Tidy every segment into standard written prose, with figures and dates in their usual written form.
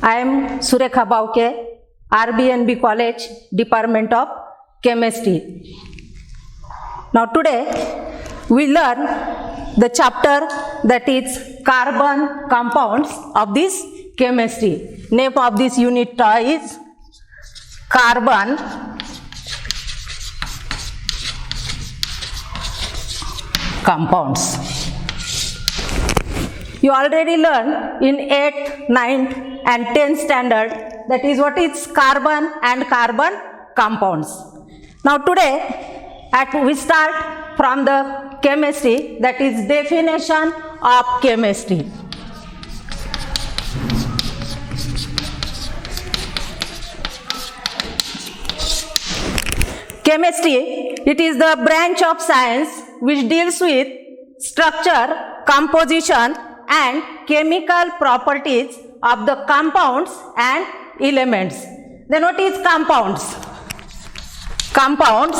I am Surekha Bauke, RBNB College, Department of Chemistry. Now today we learn the chapter that is carbon compounds of this chemistry. Name of this unit is carbon compounds. You already learned in 8th, 9th and 10th standard that is what is carbon and carbon compounds. Now today we start from the chemistry, that is definition of chemistry. Chemistry, it is the branch of science which deals with structure, composition and chemical properties of the compounds and elements. Then what is compounds? Compounds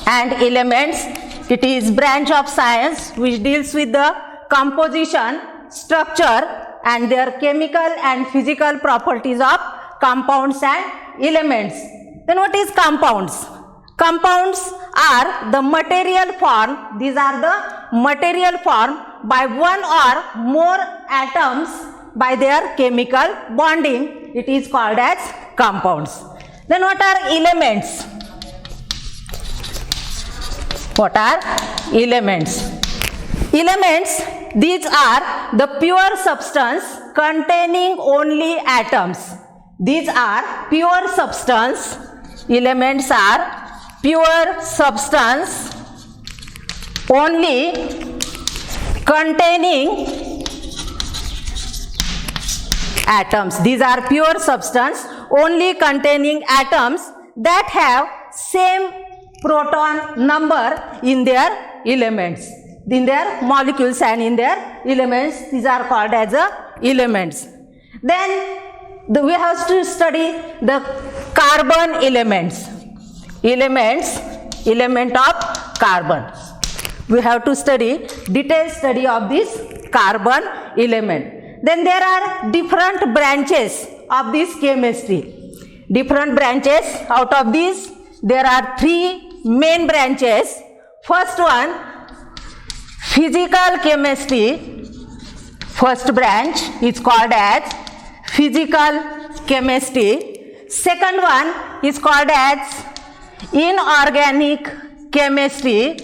and elements, it is branch of science which deals with the composition, structure and their chemical and physical properties of compounds and elements. Then what is compounds? Compounds are the material form, these are the material form by one or more atoms by their chemical bonding, it is called as compounds. Then what are elements? What are elements? Elements, these are the pure substance containing only atoms. These are pure substance. Elements are pure substance only containing atoms. These are pure substance only containing atoms that have same proton number in their elements, in their molecules and in their elements. These are called as elements. Then we have to study the carbon elements. Element of carbon. We have to study detailed study of this carbon element. Then there are different branches of this chemistry. Different branches. Out of these, there are 3 main branches. First one, physical chemistry. First branch is called as physical chemistry. Second one is called as inorganic chemistry.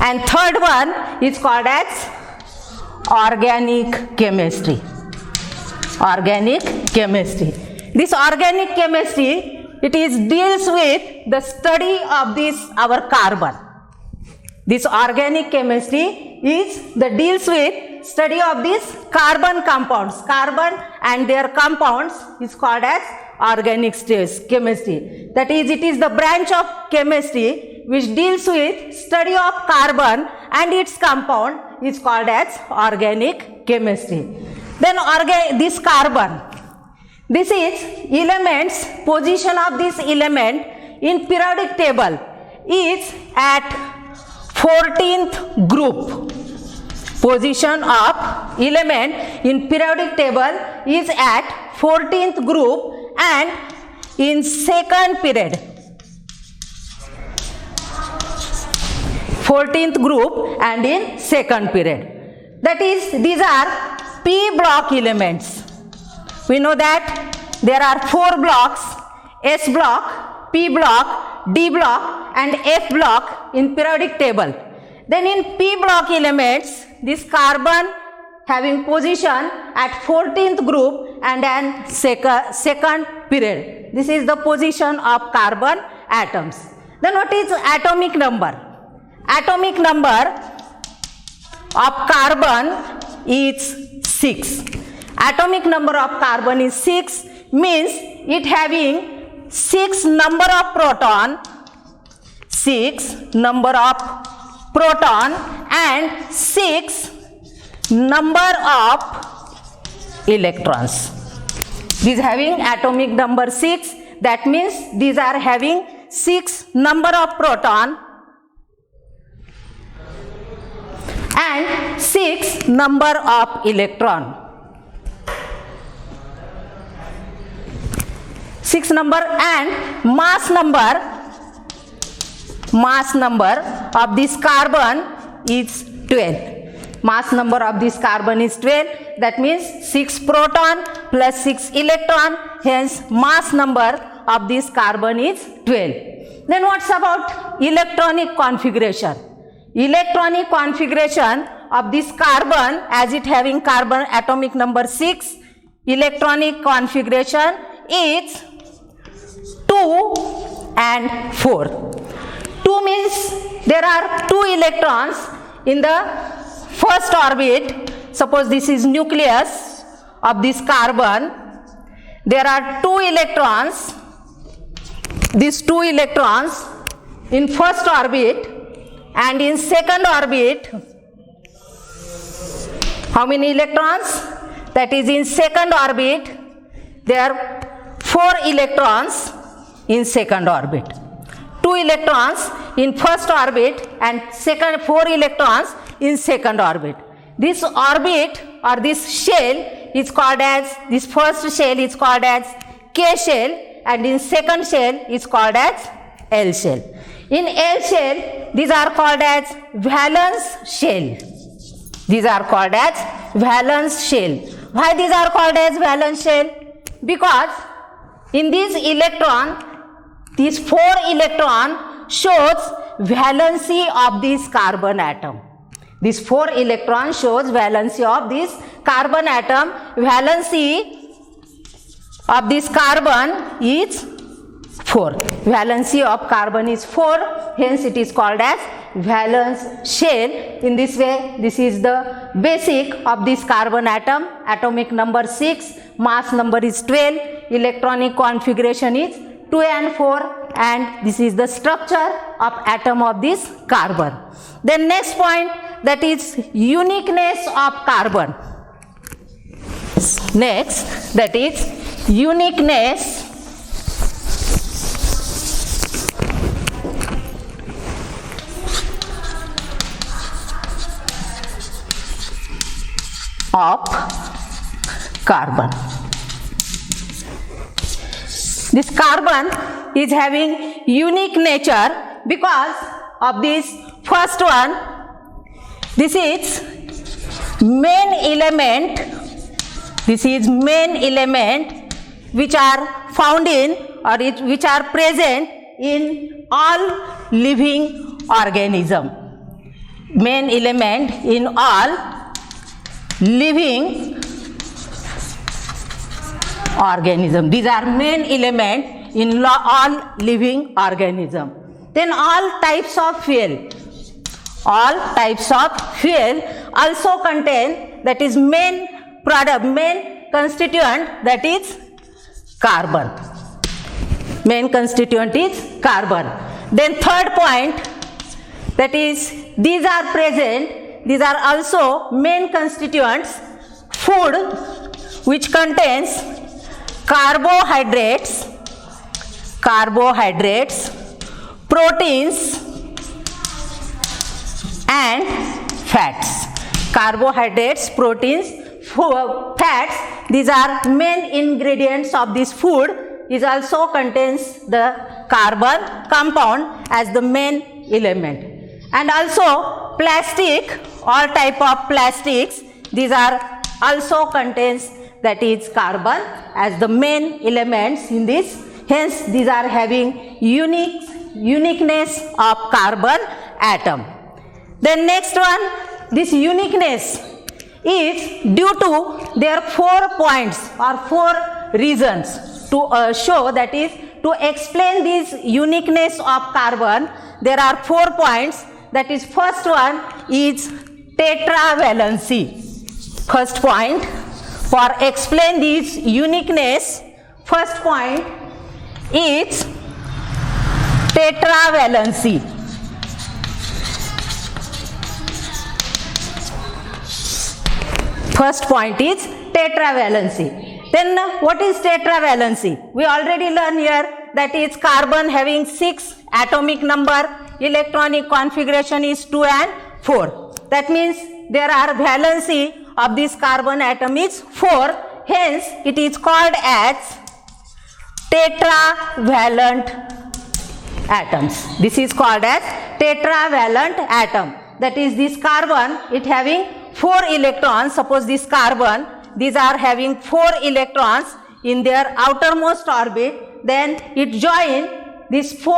And third one is called as organic chemistry. Organic chemistry. This organic chemistry, it deals with the study of this our carbon. This organic chemistry deals with study of these carbon compounds. Carbon and their compounds is called as organic chemistry. That is, it is the branch of chemistry which deals with study of carbon and its compound is called as organic chemistry. Then this carbon, this is elements, position of this element in periodic table is at 14th group. Position of element in periodic table is at 14th group and in second period. 14th group and in second period. That is, these are p block elements. We know that there are 4 blocks, S block, P block, D block and F block in periodic table. Then in P block elements, this carbon having position at 14th group and an second period. This is the position of carbon atoms. Then what is atomic number? Atomic number of carbon is 6. Atomic number of carbon is 6, means it having 6 number of proton, 6 number of proton and 6 number of electrons. These having atomic number 6, that means these are having 6 number of proton and 6 number of electron. 6 number, and mass number of this carbon is 12. Mass number of this carbon is 12. That means 6 proton plus 6 electron. Hence mass number of this carbon is 12. Then what's about electronic configuration? Electronic configuration of this carbon, as it having carbon atomic number 6, electronic configuration is 2 and 4. 2 means there are 2 electrons in the first orbit. Suppose this is nucleus of this carbon. There are 2 electrons. These 2 electrons in first orbit, and in second orbit, how many electrons? That is, in second orbit, there are 4 electrons in second orbit. 2 electrons in first orbit and 4 electrons in second orbit. This orbit or this shell is called as, this first shell is called as K shell, and in second shell is called as L shell. In L shell, these are called as valence shell. These are called as valence shell. Why these are called as valence shell? Because in this electron, this 4 electron shows valency of this carbon atom. This 4 electron shows valency of this carbon atom. Valency of this carbon is 4. Valency of carbon is 4. Hence it is called as valence shell. In this way, this is the basic of this carbon atom. Atomic number 6, mass number is 12, electronic configuration is 2 and 4, and this is the structure of atom of this carbon. Then next point, that is uniqueness of carbon. Next, that is uniqueness of carbon. This carbon is having unique nature because of this first one. This is main element. This is main element which are found in, or which are present in all living organism. Main element in all living organism. These are main element in all living organism. Then all types of fuel. All types of fuel also contain, that is main product, main constituent, that is carbon. Main constituent is carbon. Then third point, that is these are present, these are also main constituents, food which contains carbohydrates, proteins and fats. Carbohydrates, proteins, fats, these are main ingredients of this food. It also contains the carbon compound as the main element. And also plastic, all type of plastics, these are also contains, that is carbon as the main elements in this. Hence these are having uniqueness of carbon atom. Then next one, this uniqueness is due to their 4 points or 4 reasons to show, that is to explain this uniqueness of carbon. There are 4 points. That is, first one is tetravalency. First point for explain this uniqueness, first point is tetravalency. First point is tetravalency. Then what is tetravalency? We already learned here that is carbon having 6 atomic number, electronic configuration is 2 and 4. That means there are valency of this carbon atom is 4. Hence it is called as tetravalent atoms. This is called as tetravalent atom. That is, this carbon, it having 4 electrons. Suppose this carbon, these are having 4 electrons in their outermost orbit. Then it join these 4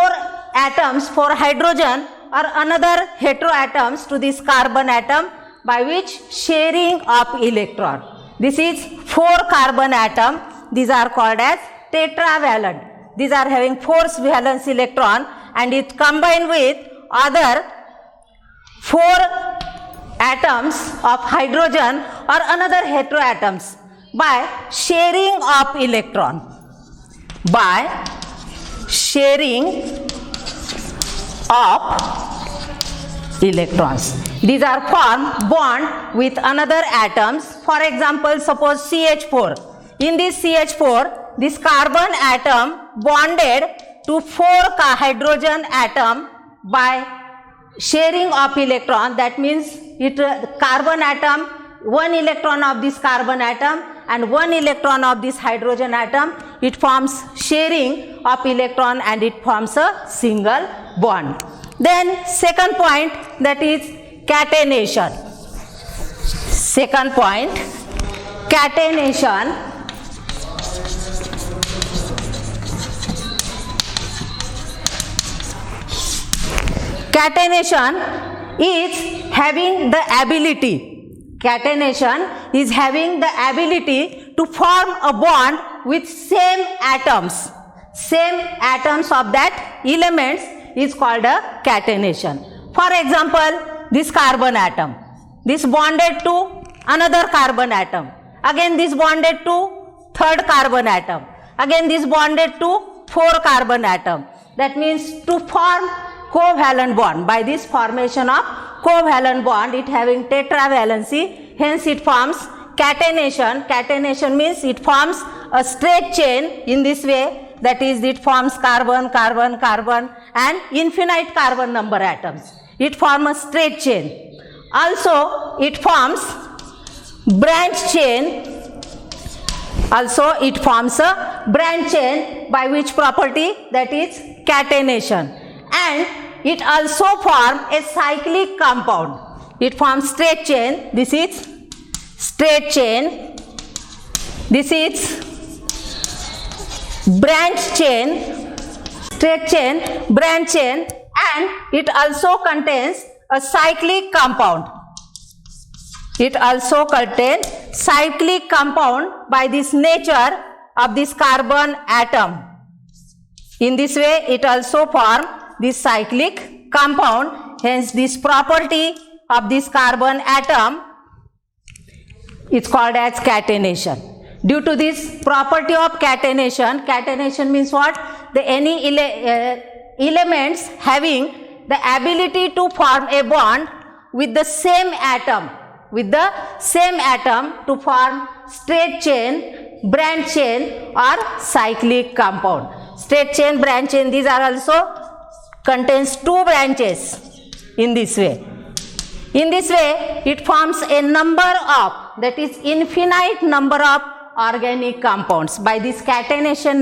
atoms, 4 hydrogen or another heteroatoms to this carbon atom, by which sharing of electron. This is 4 carbon atom. These are called as tetravalent. These are having 4 valence electron, and it combined with other 4 atoms of hydrogen or another heteroatoms by sharing of electron. By sharing of electrons. These are formed bond with another atoms. For example, suppose CH4. In this CH4, this carbon atom bonded to 4 hydrogen atom by sharing of electron. That means it carbon atom, 1 electron of this carbon atom and 1 electron of this hydrogen atom, it forms sharing of electron and it forms a single bond. Then second point, that is catenation. Second point, catenation. Catenation is having the ability. Catenation is having the ability to form a bond with same atoms. Same atoms of that elements is called a catenation. For example, this carbon atom. This bonded to another carbon atom. Again this bonded to third carbon atom. Again this bonded to 4 carbon atom. That means to form covalent bond. By this formation of covalent bond, it having tetravalency, hence it forms catenation. Catenation means it forms a straight chain in this way. That is, it forms carbon, carbon, carbon and infinite carbon number atoms. It forms a straight chain. Also it forms branch chain. Also it forms a branch chain, by which property, that is catenation. And it also forms a cyclic compound. It forms straight chain. This is straight chain. This is branch chain, straight chain, branch chain, and it also contains a cyclic compound. It also contains cyclic compound by this nature of this carbon atom. In this way, it also forms this cyclic compound. Hence, this property of this carbon atom is called as catenation. Due to this property of catenation, catenation means what? Any elements having the ability to form a bond with the same atom, to form straight chain, branch chain or cyclic compound. Straight chain, branch chain, these are also contains 2 branches in this way. In this way, it forms a number of, that is infinite number of organic compounds. By this catenation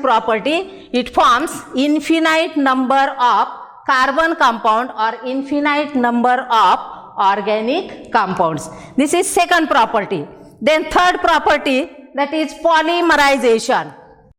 property, it forms infinite number of carbon compound or infinite number of organic compounds. This is second property. Then third property, that is polymerization.